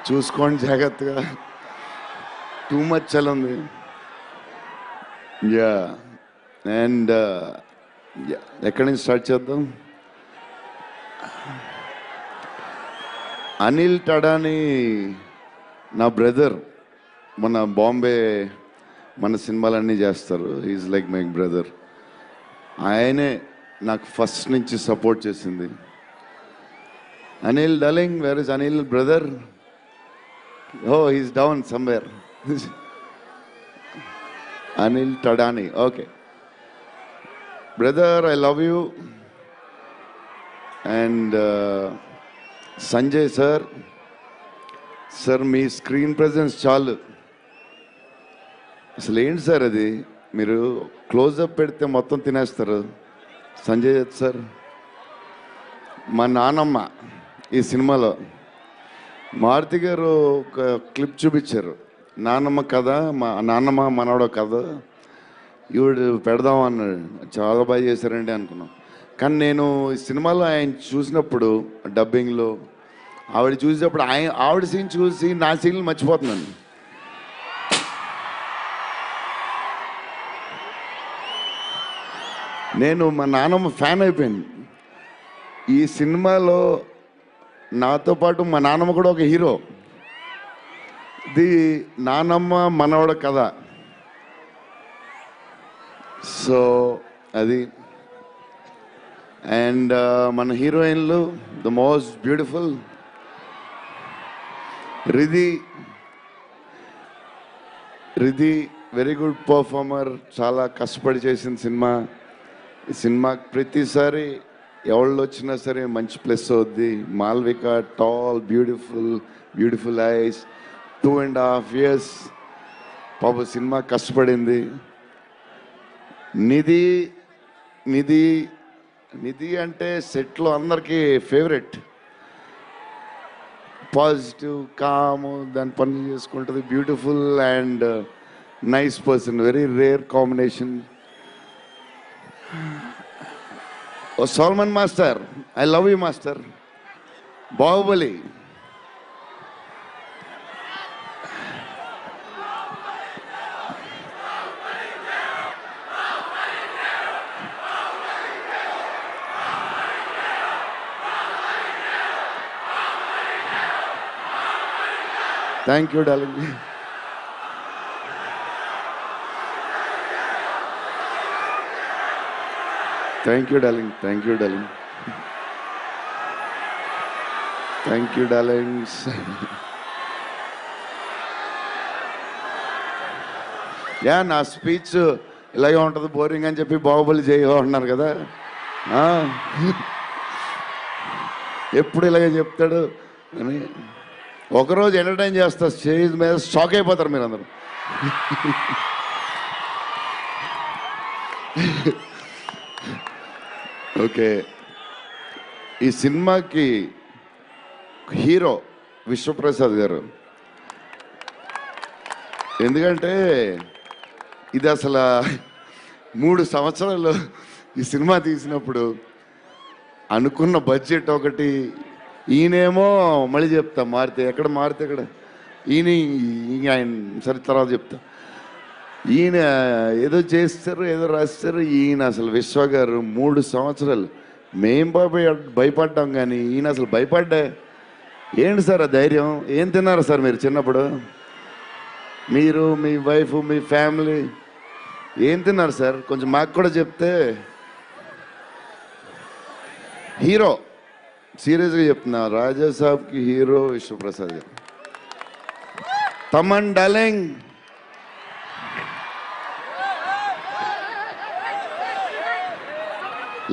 చూసుకోండి జాగ్రత్తగా. Too much చలి ఉంది. యా అండ్ ఎక్కడి నుంచి స్టార్ట్ చేద్దాం? అనిల్ టడాని నా బ్రదర్. మన బాంబే మన సినిమాలన్నీ చేస్తారు. Is like my brother. ఆయనే నాకు ఫస్ట్ నుంచి సపోర్ట్ చేసింది. Anil darling, where is Anil brother? Oh is down somewhere. Anil Thadani. Okay brother, I love you. And Sanjay sir, sir మీ స్క్రీన్ ప్రెజెన్స్ చాలు. అసలు ఏంటి సార్ అది? మీరు క్లోజప్ పెడితే మొత్తం తినేస్తారు. సంజయ్ సార్, మా నానమ్మ ఈ సినిమాలో మారుతి గారు ఒక క్లిప్ చూపించారు. నానమ్మ కథ, మా నాన్నమ్మ మనవడ కథ ఈవిడు పెడదాం అన్నాడు. చాలా బాగా చేశారండి అనుకున్నాం. కానీ నేను ఈ సినిమాలో ఆయన చూసినప్పుడు డబ్బింగ్లో ఆవిడ చూసినప్పుడు ఆవిడ సీన్ చూసి నా సీన్లు మర్చిపోతున్నాను. నేను మా నాన్నమ్మ ఫ్యాన్ అయిపోయింది. ఈ సినిమాలో నాతో పాటు మా నాన్నమ్మ కూడా ఒక హీరో. ఇది నానమ్మ మనవడ కథ. సో అది. అండ్ మన హీరోయిన్లు the most beautiful Riddhi. Very good performer. చాలా కష్టపడి చేసిన సినిమా. ఈ సినిమాకి ప్రతిసారి ఎవళ్ళు వచ్చినా సరే మంచి ప్లస్ అవుద్ది. Malvika tall, beautiful eyes, 2.5 years పాప సినిమా కష్టపడింది. నిధి అంటే సెట్లో అందరికీ ఫేవరెట్. పాజిటివ్, కాము, దాని పనులు చేసుకుంటుంది. Beautiful and nice person. Very rare combination. ఓ Salman master, I love you master. Baahubali. Thank you darling. Thank you darling. Yeah, నా స్పీచ్ ఇలాగే ఉంటుంది బోరింగ్ అని చెప్పి బాహుబలి చేయగా ఉంటున్నారు కదా. ఎప్పుడు ఇలాగే చెప్తాడు అని ఒకరోజు ఎంటర్టైన్ చేస్తా. స్టేజ్ మీద షాక్ అయిపోతారు మీరు అందరూ. ఓకే, ఈ సినిమాకి హీరో విశ్వప్రసాద్ గారు. ఎందుకంటే ఇది అసలు 3 సంవత్సరాలు ఈ సినిమా తీసినప్పుడు అనుకున్న బడ్జెట్ ఒకటి. ఈయనేమో మళ్ళీ చెప్తా మారితే ఎక్కడ ఆయన సరే తర్వాత చెప్తా. ఈయన ఏదో చేస్తారు, ఏదో రాస్తారు. ఈయన అసలు విశ్వ గారు 3 సంవత్సరాలు మేం భయపడ్డాం, కానీ ఈయన అసలు భయపడ్డా. ఏంటి సార్ ఆ ధైర్యం? ఏం తిన్నారు సార్ మీరు చిన్నప్పుడు? మీరు, మీ వైఫ్, మీ ఫ్యామిలీ ఏం తిన్నారు సార్? కొంచెం మాకు కూడా చెప్తే. హీరో, సీరియస్గా చెప్తున్నా, రాజా సాబ్కి హీరో విశ్వప్రసాద్ గారు. తమన్ డార్లింగ్,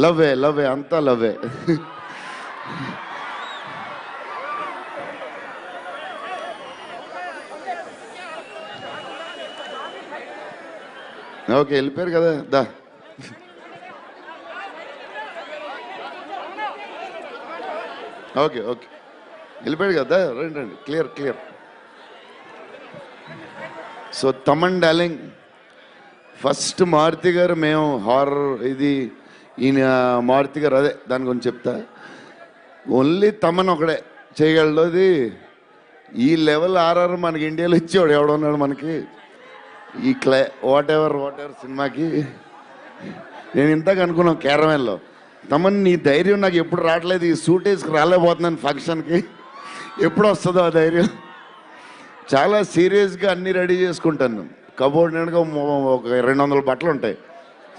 లవ్వే అంతా లవ్వే. ఓకే, వెళ్ళిపోయారు కదా. దా, ఓకే వెళ్ళిపోయాడు కదా. రండి clear. So Thaman darling, first Maruthi garu మేము హారర్ ఇది ఈయన మారుతి గారు అదే దాని గురించి చెప్తా. ఓన్లీ తమన్ ఒకడే చేయగలడు. అది ఈ లెవెల్ ఆర్ఆర్ మనకి ఇండియాలో ఇచ్చేవాడు ఎవడున్నాడు మనకి ఈ వాట్ ఎవర్ సినిమాకి. నేను ఇంతకు అనుకున్నాను క్యారవెన్లో, తమన్ నీ ధైర్యం నాకు ఎప్పుడు రావట్లేదు, ఈ సూట్ వేసుకు రాలేకపోతున్నాను ఫంక్షన్కి, ఎప్పుడు వస్తుందో ఆ ధైర్యం. చాలా సీరియస్గా అన్నీ రెడీ చేసుకుంటాను. కబోర్డ్ నిండుగా ఒక 200 బట్టలు ఉంటాయి.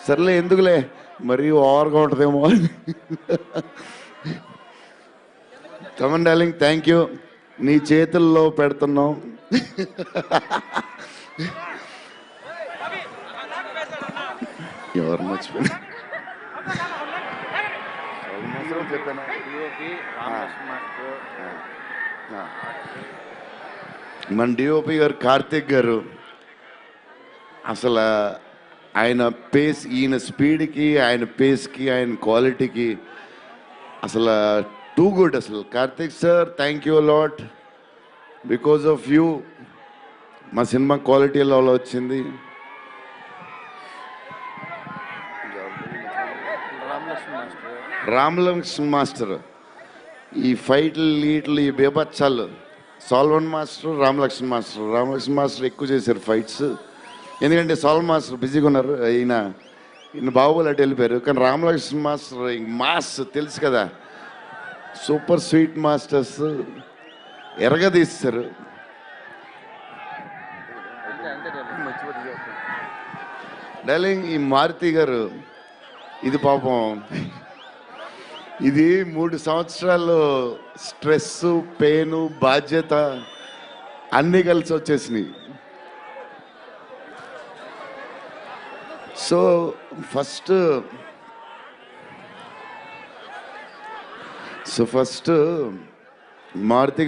సర్లే ఎందుకులే మరీ ఓవర్గా ఉంటుందేమో. తమన్ డార్లింగ్ థ్యాంక్ యూ, నీ చేతుల్లో పెడుతున్నాం. ఎవరు మర్చిపోయినా చెప్పాను. మన డిఓపి గారు కార్తిక్ గారు అసలు ఆయన పేస్, ఈయన స్పీడ్కి, ఆయన పేస్కి, ఆయన క్వాలిటీకి అసలు టూ గుడ్. అసలు Karthik sir thank you lot, because of you మా సినిమా క్వాలిటీ లెవెల్ వచ్చింది. రామలక్ష్మణ్ మాస్టర్ ఈ ఫైట్లు ఈ బేబచ్చాలు, సాల్వన్ మాస్టర్, రామలక్ష్మణ్ మాస్టర్ ఎక్కువ చేశారు ఫైట్స్. ఎందుకంటే సాల్వన్ మాస్టర్ బిజీగా ఉన్నారు, ఈయన బాహుబలి అటు వెళ్ళిపోయారు. కానీ రామలక్ష్మణ్ మాస్టర్ మాస్ తెలుసు కదా, సూపర్ స్వీట్ మాస్టర్స్ ఎరగదీస్తారు. డార్లింగ్ ఈ మారుతి గారు ఇది పాపం, ఇది 3 సంవత్సరాలు స్ట్రెస్, పెయిన్, బాధ్యత అన్నీ కలిసి వచ్చేసినాయి. So first Maruti